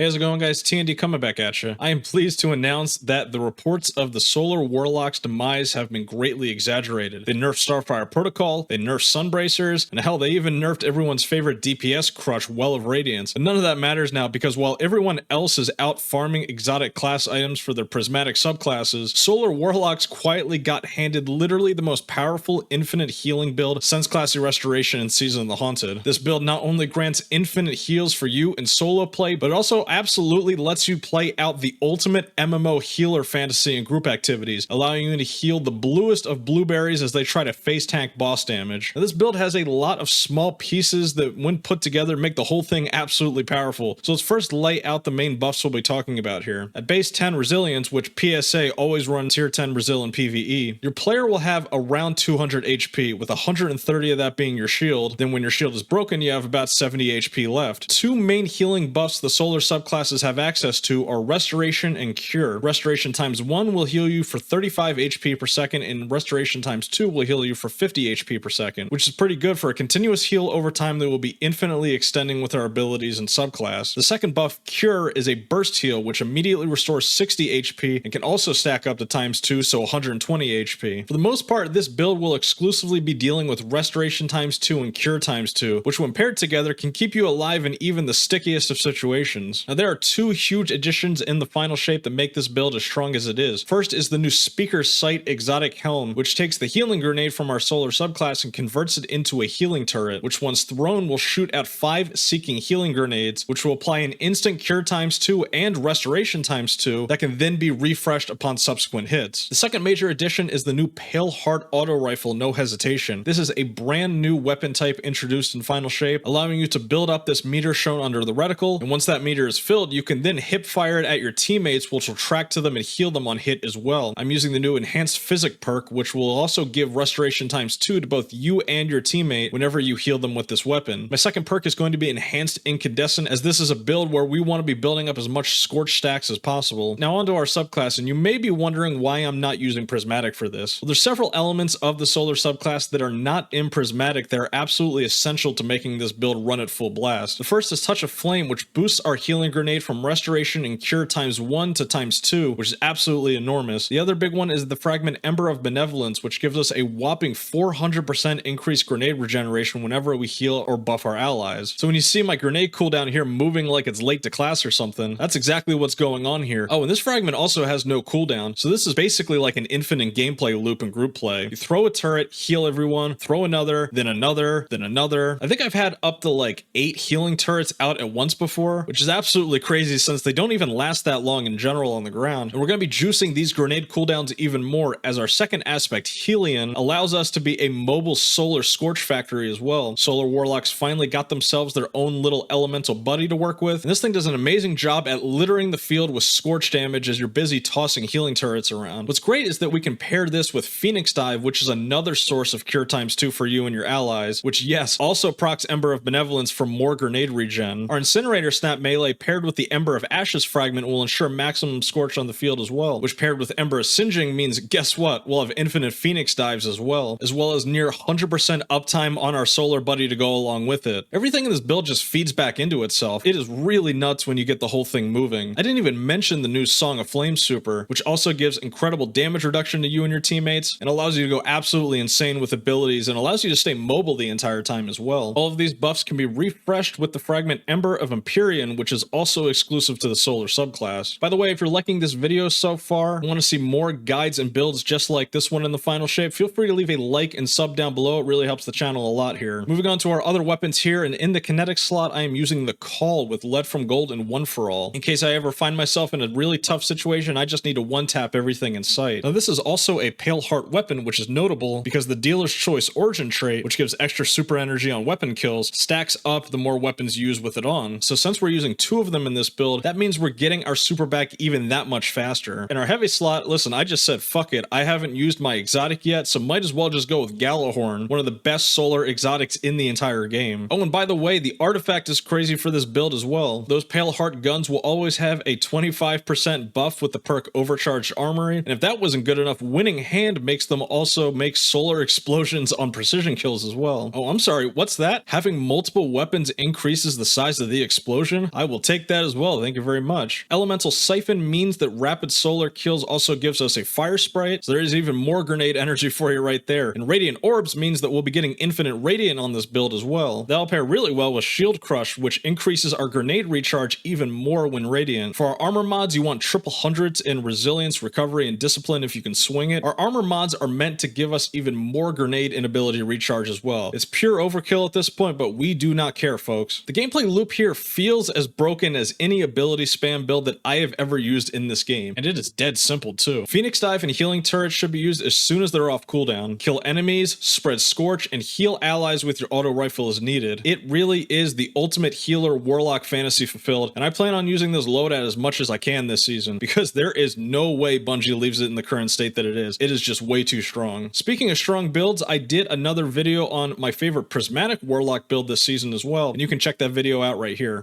Hey, how's it going, guys? TND coming back at you. I am pleased to announce that the reports of the Solar Warlock's demise have been greatly exaggerated. They nerfed Starfire Protocol, they nerfed Sunbracers, and hell, they even nerfed everyone's favorite DPS crush, Well of Radiance. And none of that matters now because while everyone else is out farming exotic class items for their prismatic subclasses, Solar Warlocks quietly got handed literally the most powerful infinite healing build since Classy Restoration and Season of the Haunted. This build not only grants infinite heals for you in solo play, but it also absolutely lets you play out the ultimate MMO healer fantasy and group activities, allowing you to heal the bluest of blueberries as they try to face tank boss damage. Now, this build has a lot of small pieces that, when put together, make the whole thing absolutely powerful. So let's first lay out the main buffs we'll be talking about here. At base 10 resilience, which PSA always runs tier 10 resil in PvE, your player will have around 200 HP, with 130 of that being your shield. Then when your shield is broken, you have about 70 HP left. Two main healing buffs the Solar subclasses have access to are Restoration and Cure. Restoration times 1 will heal you for 35 HP per second, and Restoration times 2 will heal you for 50 HP per second, which is pretty good for a continuous heal over time that will be infinitely extending with our abilities and subclass. The second buff, Cure, is a burst heal, which immediately restores 60 HP and can also stack up to times 2, so 120 HP. For the most part, this build will exclusively be dealing with Restoration times 2 and Cure times 2, which when paired together can keep you alive in even the stickiest of situations. Now, there are two huge additions in the final shape that make this build as strong as it is. First is the new Speaker Sight exotic helm, which takes the healing grenade from our Solar subclass and converts it into a healing turret, which once thrown will shoot out 5 seeking healing grenades, which will apply an instant cure times 2 and restoration times 2 that can then be refreshed upon subsequent hits. The second major addition is the new Pale Heart auto rifle, No Hesitation. This is a brand new weapon type introduced in final shape, allowing you to build up this meter shown under the reticle, and once that meter is filled, you can then hip fire it at your teammates, which will track to them and heal them on hit as well. I'm using the new Enhanced Physic perk, which will also give restoration times 2 to both you and your teammate whenever you heal them with this weapon. My second perk is going to be Enhanced Incandescent, as this is a build where we want to be building up as much Scorch stacks as possible. Now onto our subclass, and you may be wondering why I'm not using Prismatic for this. Well, there's several elements of the Solar subclass that are not in Prismatic that are absolutely essential to making this build run at full blast. The first is Touch of Flame, which boosts our healing grenade from Restoration and Cure times 1 to times 2, which is absolutely enormous. The other big one is the fragment Ember of Benevolence, which gives us a whopping 400% increased grenade regeneration whenever we heal or buff our allies. So when you see my grenade cooldown here moving like it's late to class or something, that's exactly what's going on here. Oh, and this fragment also has no cooldown, so this is basically like an infinite gameplay loop in group play. You throw a turret, heal everyone, throw another, then another, then another. I think I've had up to like 8 healing turrets out at once before, which is absolutely crazy since they don't even last that long in general on the ground. And we're going to be juicing these grenade cooldowns even more, as our second aspect, Hellion, allows us to be a mobile solar scorch factory as well. Solar Warlocks finally got themselves their own little elemental buddy to work with, and this thing does an amazing job at littering the field with scorch damage as you're busy tossing healing turrets around. What's great is that we can pair this with Phoenix Dive, which is another source of cure times 2 for you and your allies, which yes, also procs Ember of Benevolence for more grenade regen. Our Incinerator Snap melee paired with the Ember of Ashes fragment will ensure maximum scorch on the field as well, which paired with Ember of Singeing means, guess what, we'll have infinite Phoenix Dives as well as near 100% uptime on our Solar buddy to go along with it. Everything in this build just feeds back into itself. It is really nuts when you get the whole thing moving. I didn't even mention the new Song of Flame super, which also gives incredible damage reduction to you and your teammates, and allows you to go absolutely insane with abilities, and allows you to stay mobile the entire time as well. All of these buffs can be refreshed with the fragment Ember of Empyrean, which is also exclusive to the Solar subclass. By the way, if you're liking this video so far and want to see more guides and builds just like this one in the final shape, feel free to leave a like and sub down below. It really helps the channel a lot here. Moving on to our other weapons here, and in the kinetic slot, I am using the Call with Lead from Gold and One for All. In case I ever find myself in a really tough situation, I just need to one-tap everything in sight. Now, this is also a Pale Heart weapon, which is notable because the Dealer's Choice Origin trait, which gives extra super energy on weapon kills, stacks up the more weapons you use with it on. So since we're using 2 of them in this build, that means we're getting our super back even that much faster. In our heavy slot, listen, I just said fuck it. I haven't used my exotic yet, so might as well just go with Gallahorn, one of the best solar exotics in the entire game. Oh, and by the way, the artifact is crazy for this build as well. Those Pale Heart guns will always have a 25% buff with the perk Overcharged Armory, and if that wasn't good enough, Winning Hand makes them also make solar explosions on precision kills as well. Oh, I'm sorry, what's that? Having multiple weapons increases the size of the explosion? I will take take that as well. Thank you very much. Elemental Siphon means that rapid solar kills also gives us a fire sprite, so there is even more grenade energy for you right there. And Radiant Orbs means that we'll be getting infinite radiant on this build as well. That'll pair really well with Shield Crush, which increases our grenade recharge even more when radiant. For our armor mods, you want triple hundreds in resilience, recovery, and discipline if you can swing it. Our armor mods are meant to give us even more grenade inability recharge as well. It's pure overkill at this point, but we do not care, folks. The gameplay loop here feels as broken as any ability spam build that I have ever used in this game, and it is dead simple too. Phoenix Dive and Healing Turrets should be used as soon as they're off cooldown. Kill enemies, spread Scorch, and heal allies with your auto rifle as needed. It really is the ultimate healer Warlock fantasy fulfilled, and I plan on using this loadout as much as I can this season, because there is no way Bungie leaves it in the current state that it is. It is just way too strong. Speaking of strong builds, I did another video on my favorite prismatic Warlock build this season as well, and you can check that video out right here.